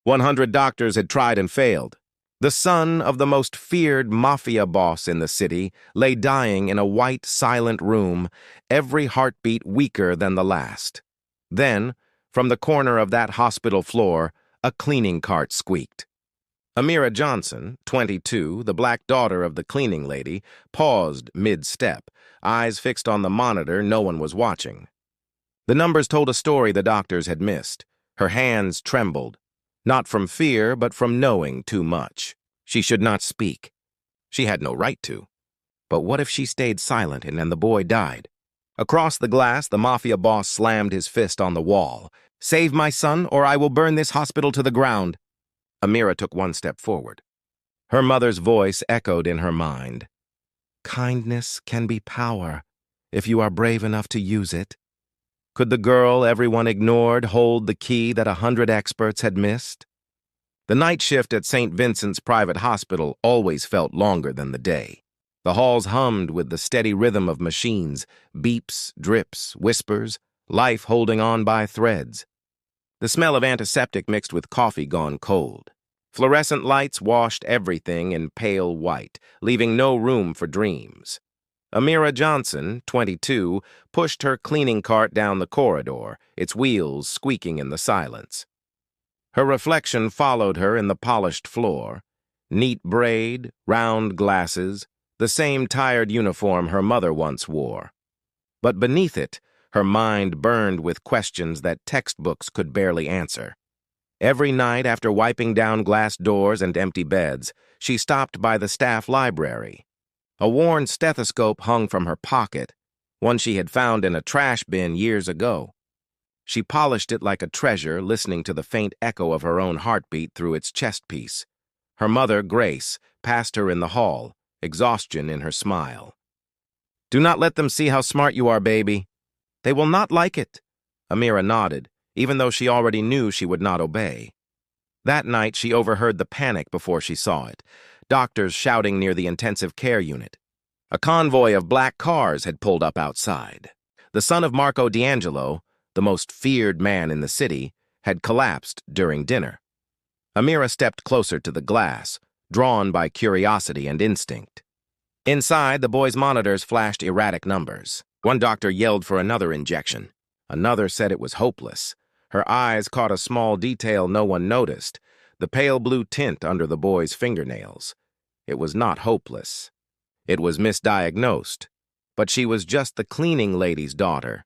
100 doctors had tried and failed. The son of the most feared Mafia boss in the city lay dying in a white, silent room, every heartbeat weaker than the last. Then, from the corner of that hospital floor, a cleaning cart squeaked. Amira Johnson, 22, the black daughter of the cleaning lady, paused mid-step, eyes fixed on the monitor. No one was watching. The numbers told a story the doctors had missed. Her hands trembled, not from fear, but from knowing too much. She should not speak. She had no right to. But what if she stayed silent and then the boy died? Across the glass, the Mafia boss slammed his fist on the wall. "Save my son, or I will burn this hospital to the ground." Amira took one step forward. Her mother's voice echoed in her mind. "Kindness can be power, if you are brave enough to use it." Could the girl everyone ignored hold the key that 100 experts had missed? The night shift at St. Vincent's private hospital always felt longer than the day. The halls hummed with the steady rhythm of machines, beeps, drips, whispers, life holding on by threads. The smell of antiseptic mixed with coffee gone cold. Fluorescent lights washed everything in pale white, leaving no room for dreams. Amira Johnson, 22, pushed her cleaning cart down the corridor, its wheels squeaking in the silence. Her reflection followed her in the polished floor. Neat braid, round glasses, the same tired uniform her mother once wore. But beneath it, her mind burned with questions that textbooks could barely answer. Every night, after wiping down glass doors and empty beds, she stopped by the staff library. A worn stethoscope hung from her pocket, one she had found in a trash bin years ago. She polished it like a treasure, listening to the faint echo of her own heartbeat through its chest piece. Her mother, Grace, passed her in the hall, exhaustion in her smile. "Do not let them see how smart you are, baby. They will not like it." Amira nodded, even though she already knew she would not obey. That night, she overheard the panic before she saw it. Doctors shouting near the intensive care unit. A convoy of black cars had pulled up outside. The son of Marco D'Angelo, the most feared man in the city, had collapsed during dinner. Amira stepped closer to the glass, drawn by curiosity and instinct. Inside, the boy's monitors flashed erratic numbers. One doctor yelled for another injection. Another said it was hopeless. Her eyes caught a small detail no one noticed, the pale blue tint under the boy's fingernails. It was not hopeless. It was misdiagnosed. But she was just the cleaning lady's daughter.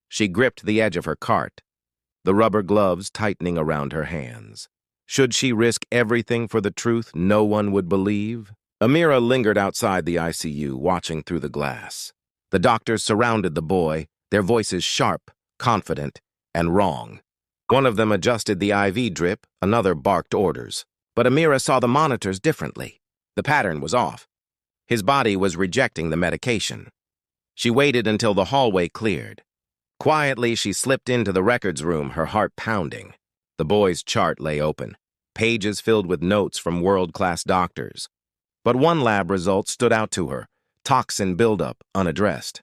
She gripped the edge of her cart, the rubber gloves tightening around her hands. Should she risk everything for the truth no one would believe? Amira lingered outside the ICU, watching through the glass. The doctors surrounded the boy, their voices sharp, confident, and wrong. One of them adjusted the IV drip, another barked orders. But Amira saw the monitors differently. The pattern was off. His body was rejecting the medication. She waited until the hallway cleared. Quietly, she slipped into the records room, her heart pounding. The boy's chart lay open, pages filled with notes from world-class doctors. But one lab result stood out to her, toxin buildup, unaddressed.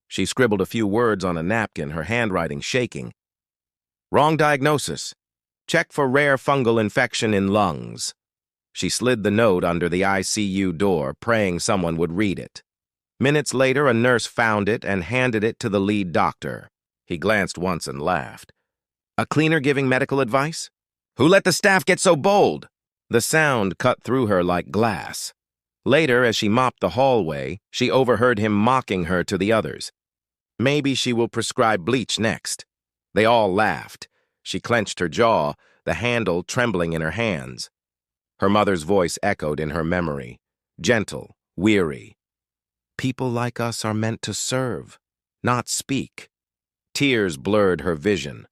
She scribbled a few words on a napkin, her handwriting shaking. "Wrong diagnosis. Check for rare fungal infection in lungs." She slid the note under the ICU door, praying someone would read it. Minutes later, a nurse found it and handed it to the lead doctor. He glanced once and laughed. "A cleaner giving medical advice? Who let the staff get so bold?" The sound cut through her like glass. Later, as she mopped the hallway, she overheard him mocking her to the others. "Maybe she will prescribe bleach next." They all laughed. She clenched her jaw, the handle trembling in her hands. Her mother's voice echoed in her memory, gentle, weary. "People like us are meant to serve, not speak." Tears blurred her vision.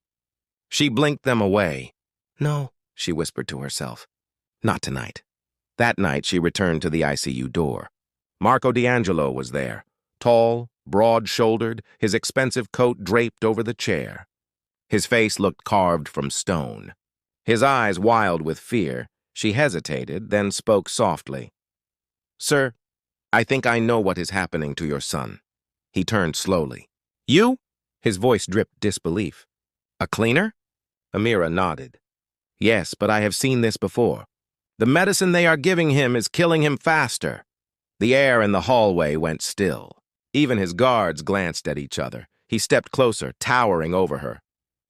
She blinked them away. "No," she whispered to herself. "Not tonight." That night, she returned to the ICU door. Marco D'Angelo was there, tall, broad-shouldered, his expensive coat draped over the chair. His face looked carved from stone. His eyes wild with fear. She hesitated, then spoke softly. "Sir, I think I know what is happening to your son." He turned slowly. "You?" His voice dripped disbelief. "A cleaner?" Amira nodded. Yes, but I have seen this before. The medicine they are giving him is killing him faster. The air in the hallway went still. Even his guards glanced at each other. He stepped closer, towering over her.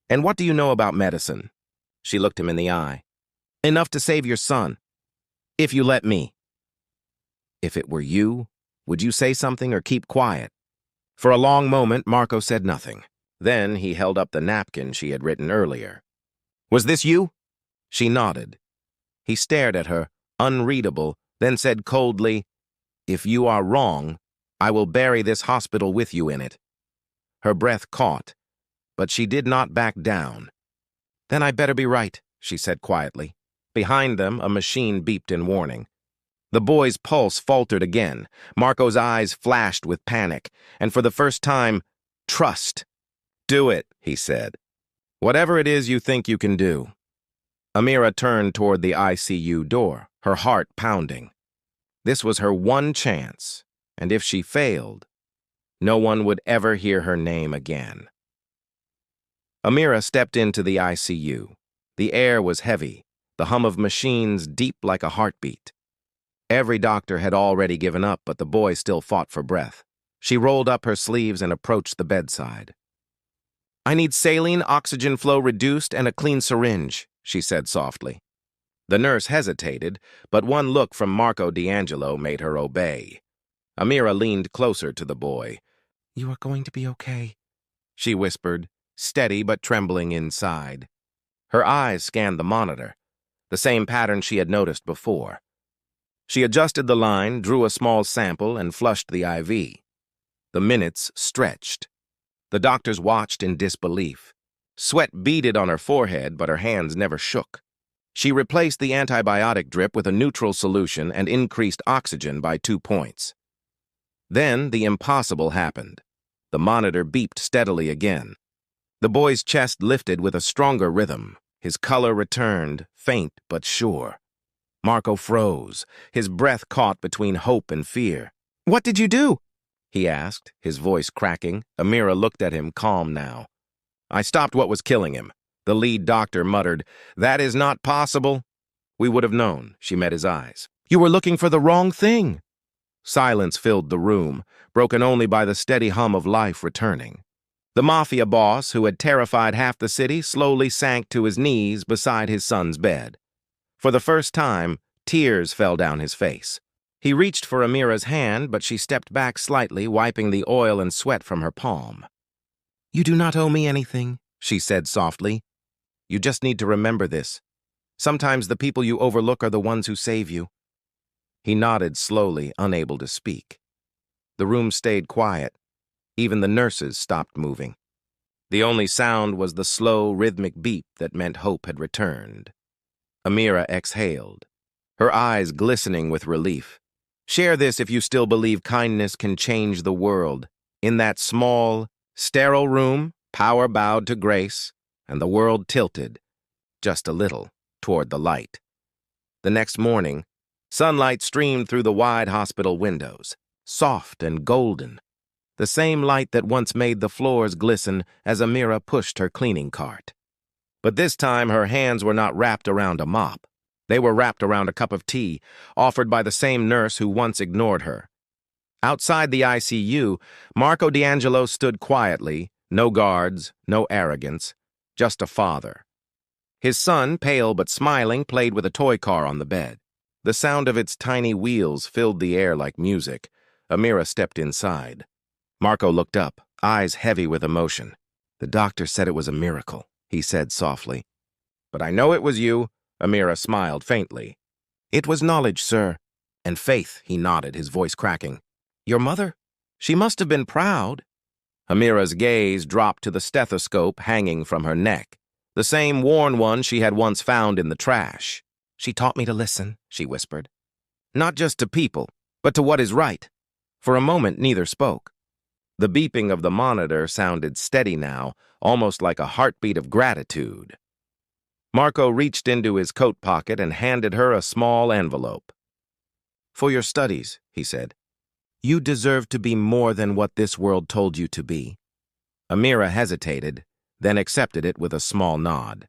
And what do you know about medicine? She looked him in the eye. Enough to save your son. If you let me. If it were you, would you say something or keep quiet? For a long moment, Marco said nothing. Then he held up the napkin she had written earlier. Was this you? She nodded. He stared at her, unreadable, then said coldly, If you are wrong, I will bury this hospital with you in it. Her breath caught, but she did not back down. Then I better be right, she said quietly. Behind them, a machine beeped in warning. The boy's pulse faltered again. Marco's eyes flashed with panic, and for the first time, trust. Do it, he said. Whatever it is you think you can do. Amira turned toward the ICU door, her heart pounding. This was her one chance, and if she failed, no one would ever hear her name again. Amira stepped into the ICU. The air was heavy, the hum of machines deep like a heartbeat. Every doctor had already given up, but the boy still fought for breath. She rolled up her sleeves and approached the bedside. I need saline, oxygen flow reduced, and a clean syringe, she said softly. The nurse hesitated, but one look from Marco D'Angelo made her obey. Amira leaned closer to the boy. You are going to be okay, she whispered, steady but trembling inside. Her eyes scanned the monitor, the same pattern she had noticed before. She adjusted the line, drew a small sample, and flushed the IV. The minutes stretched. The doctors watched in disbelief. Sweat beaded on her forehead, but her hands never shook. She replaced the antibiotic drip with a neutral solution and increased oxygen by 2 points. Then the impossible happened. The monitor beeped steadily again. The boy's chest lifted with a stronger rhythm. His color returned, faint but sure. Marco froze, his breath caught between hope and fear. What did you do? He asked, his voice cracking. Amira looked at him, calm now. I stopped what was killing him. The lead doctor muttered, That is not possible. We would have known, she met his eyes. You were looking for the wrong thing. Silence filled the room, broken only by the steady hum of life returning. The Mafia boss, who had terrified half the city, slowly sank to his knees beside his son's bed. For the first time, tears fell down his face. He reached for Amira's hand, but she stepped back slightly, wiping the oil and sweat from her palm. You do not owe me anything, she said softly. You just need to remember this. Sometimes the people you overlook are the ones who save you. He nodded slowly, unable to speak. The room stayed quiet. Even the nurses stopped moving. The only sound was the slow, rhythmic beep that meant hope had returned. Amira exhaled, her eyes glistening with relief. Share this if you still believe kindness can change the world. In that small, sterile room, power bowed to grace, and the world tilted, just a little, toward the light. The next morning, sunlight streamed through the wide hospital windows, soft and golden, the same light that once made the floors glisten as Amira pushed her cleaning cart. But this time her hands were not wrapped around a mop. They were wrapped around a cup of tea, offered by the same nurse who once ignored her. Outside the ICU, Marco D'Angelo stood quietly, no guards, no arrogance, just a father. His son, pale but smiling, played with a toy car on the bed. The sound of its tiny wheels filled the air like music. Amira stepped inside. Marco looked up, eyes heavy with emotion. The doctor said it was a miracle, he said softly. But I know it was you, Amira smiled faintly. It was knowledge, sir. And faith, he nodded, his voice cracking. Your mother? She must have been proud. Amira's gaze dropped to the stethoscope hanging from her neck, the same worn one she had once found in the trash. She taught me to listen, she whispered. Not just to people, but to what is right. For a moment, neither spoke. The beeping of the monitor sounded steady now, almost like a heartbeat of gratitude. Marco reached into his coat pocket and handed her a small envelope. For your studies, he said. You deserve to be more than what this world told you to be. Amira hesitated, then accepted it with a small nod.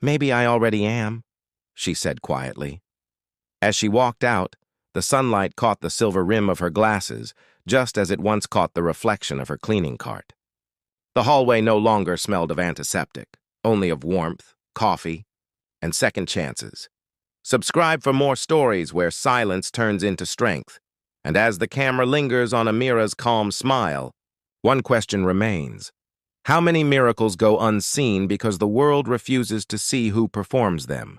Maybe I already am, she said quietly. As she walked out, the sunlight caught the silver rim of her glasses, just as it once caught the reflection of her cleaning cart. The hallway no longer smelled of antiseptic, only of warmth, coffee, and second chances. Subscribe for more stories where silence turns into strength. And as the camera lingers on Amira's calm smile, one question remains. How many miracles go unseen because the world refuses to see who performs them?